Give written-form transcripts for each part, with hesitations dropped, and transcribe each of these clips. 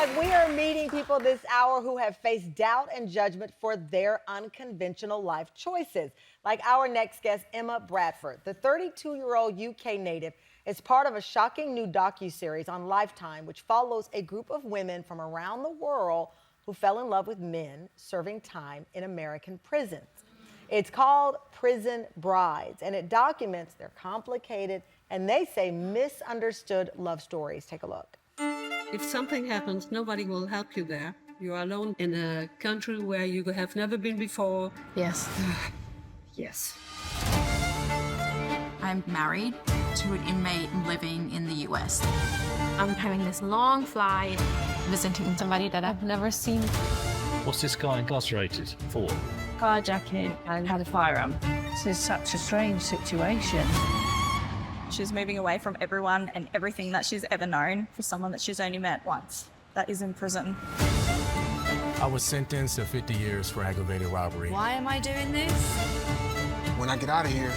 back. We are meeting people this hour who have faced doubt and judgment for their unconventional life choices. Like our next guest, Emma Bradford. The 32-year-old UK native is part of a shocking new docuseries on Lifetime, which follows a group of women from around the world who fell in love with men serving time in American prisons. It's called Prison Brides, and it documents their complicated and they say misunderstood love stories. Take a look. If something happens, nobody will help you there. You're alone in a country where you have never been before. Yes. Yes. I'm married to an inmate living in the US. I'm having this long flight, Visiting somebody that I've never seen. What's this guy incarcerated for? carjacking, and had a firearm. This is such a strange situation. She's moving away from everyone and everything that she's ever known for someone that she's only met once. That is in prison. I was sentenced to 50 years for aggravated robbery. Why am I doing this? When I get out of here,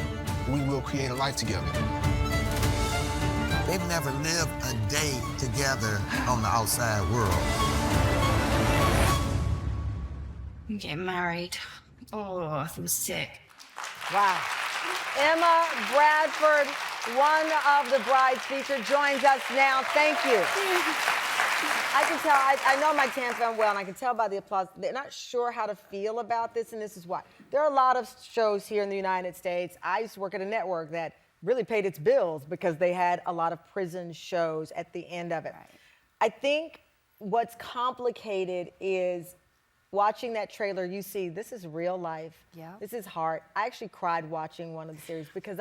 we will create a life together. They've never lived a day together on the outside world. I'm getting married. Oh, I feel sick. Wow. Emma Bradford, one of the brides featured, joins us now. Thank you. I can tell, I know my Tam fam well, and I can tell by the applause, they're not sure how to feel about this, and this is why. There are a lot of shows here in the United States. I used to work at a network that really paid its bills because they had a lot of prison shows at the end of it. Right. I think what's complicated is watching that trailer, you see this is real life. Yeah. This is hard. I actually cried watching one of the series because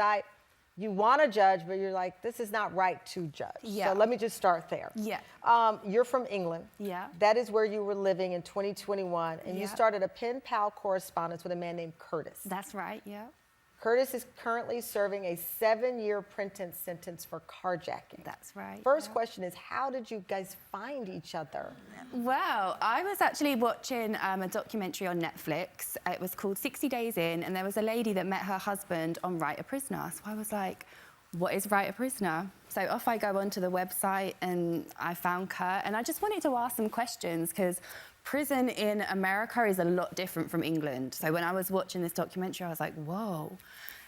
you want to judge, but you're like, this is not right to judge. Yeah. So let me just start there. Yeah. You're from England. Yeah. That is where you were living in 2021, and you Yeah. started a pen pal correspondence with a man named Curtis. That's right, yeah. Curtis is currently serving a 7-year prison sentence for carjacking. That's right. First question is, how did you guys find each other? Well, I was actually watching a documentary on Netflix. It was called 60 Days In, and there was a lady that met her husband on Write a Prisoner. So I was like, what is Write a Prisoner? So off I go onto the website, and I found Kurt, and I just wanted to ask some questions because prison in America is a lot different from England. So when I was watching this documentary, I was like, whoa.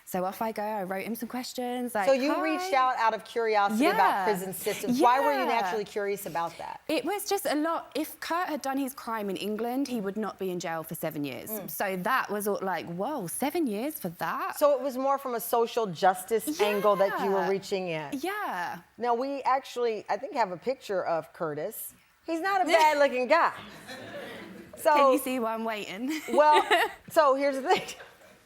So off I go, I wrote him some questions. Like, So you hi. reached out of curiosity about prison systems. Why were you naturally curious about that? It was just a lot. If Kurt had done his crime in England, he would not be in jail for 7 years. So that was all like, whoa, 7 years for that? So it was more from a social justice angle that you were reaching in. Yeah. Now, we actually, I think, have a picture of Curtis. He's not a bad-looking guy. So, Can you see why I'm waiting? Well, so here's the thing.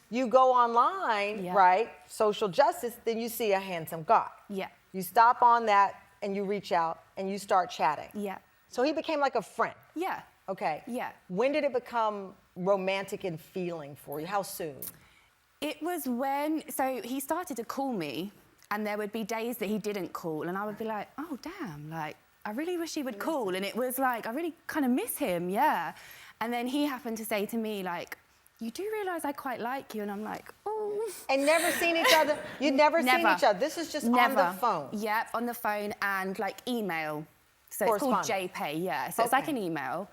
You go online, right, social justice, then you see a handsome guy. Yeah. You stop on that and you reach out and you start chatting. Yeah. So he became like a friend. Yeah. Okay. Yeah. When did it become romantic in feeling for you? How soon? It was when, so he started to call me, and there would be days that he didn't call, and I would be like, oh, damn, like, I really wish he would call. And it was like, I really kind of miss him, yeah. And then he happened to say to me, like, you do realise I quite like you? And I'm like, oh. And never seen each other? You'd never seen each other? This is just on the phone? Yep, on the phone and, like, email. So it's called JPay, yeah. So it's like an email.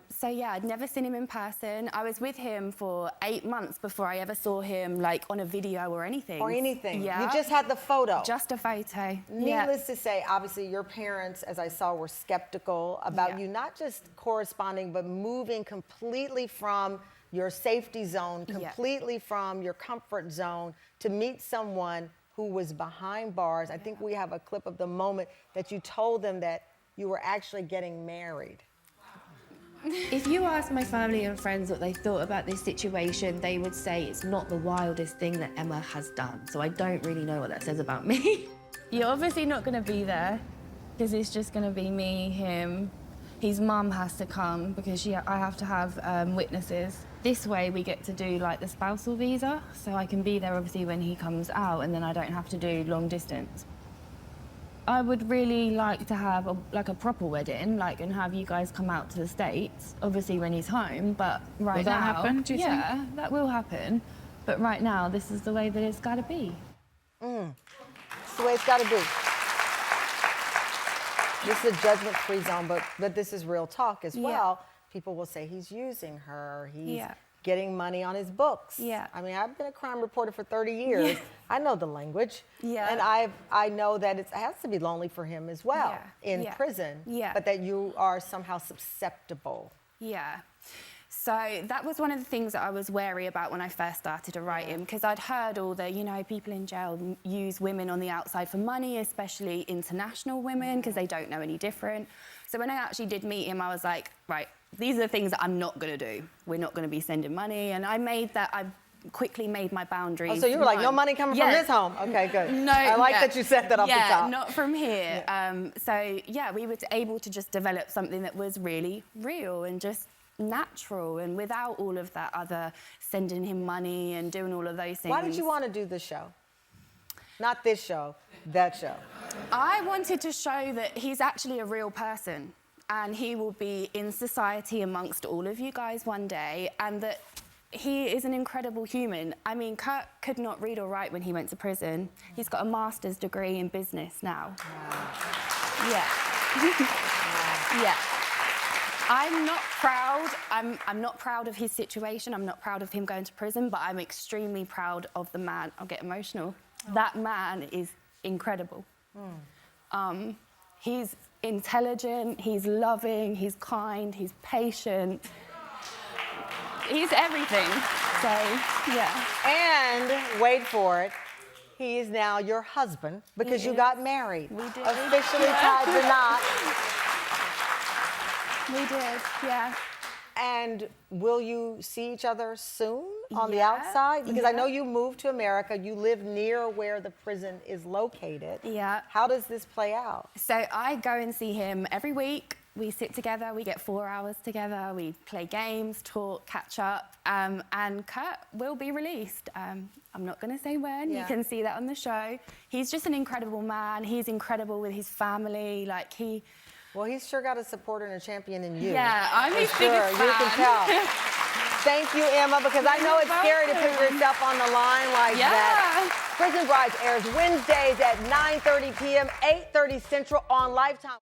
So, yeah, I'd never seen him in person. I was with him for 8 months before I ever saw him, like, on a video or anything. Or anything? Yeah. You just had the photo? Just a photo. Needless to say, obviously, your parents, as I saw, were skeptical about you not just corresponding, but moving completely from your safety zone, completely from your comfort zone, to meet someone who was behind bars. I think we have a clip of the moment that you told them that you were actually getting married. If you ask my family and friends what they thought about this situation, they would say it's not the wildest thing that Emma has done. So I don't really know what that says about me. You're obviously not going to be there because it's just going to be me, him. His mum has to come because I have to have witnesses. This way we get to do like the spousal visa, so I can be there obviously when he comes out, and then I don't have to do long distance. I would really like to have a proper wedding, like, and have you guys come out to the States, obviously when he's home, but right now... Will that happen, do you think? Yeah, that will happen. But right now, this is the way that it's got to be. It's the way it's got to be. This is a judgment-free zone, but this is real talk as Yeah. well. People will say he's using her. He's Yeah. getting money on his books. Yeah. I mean, I've been a crime reporter for 30 years. Yeah. I know the language. Yeah. And I know that it has to be lonely for him as well in Yeah. prison. Yeah. But that you are somehow susceptible. Yeah. So that was one of the things that I was wary about when I first started to write him, because I'd heard all the, people in jail use women on the outside for money, especially international women, because they don't know any different. So when I actually did meet him, I was like, right, these are the things that I'm not going to do. We're not going to be sending money. And I quickly made my boundaries. Oh, so you were like, no money coming from this home? Okay, good. No. I like that you said that off the top. Yeah, not from here. We were able to just develop something that was really real and just natural, and without all of that other sending him money and doing all of those things. Why did you want to do this show? Not this show, that show. I wanted to show that he's actually a real person, and he will be in society amongst all of you guys one day, and that he is an incredible human. I mean, Kurt could not read or write when he went to prison. He's got a master's degree in business now. Wow. Yeah. Yeah. I'm not proud. I'm not proud of his situation. I'm not proud of him going to prison, but I'm extremely proud of the man. I'll get emotional. Oh. That man is incredible. He's intelligent, he's loving, he's kind, he's patient. He's everything. So, yeah. And wait for it. He is now your husband because you got married. We did. Officially tied the knot. We did, yeah. And will you see each other soon on the outside? Because I know you moved to America. You live near where the prison is located. Yeah. How does this play out? So I go and see him every week. We sit together, we get 4 hours together, we play games, talk, catch up, and Kurt will be released. I'm not going to say when, you can see that on the show. He's just an incredible man. He's incredible with his family. Well, he's sure got a supporter and a champion in you. Yeah, I'm his sure. biggest fan. You can tell. Thank you, Emma, because I know it's scary to put yourself on the line like that. Prison Brides airs Wednesdays at 9:30 p.m., 8:30 Central on Lifetime.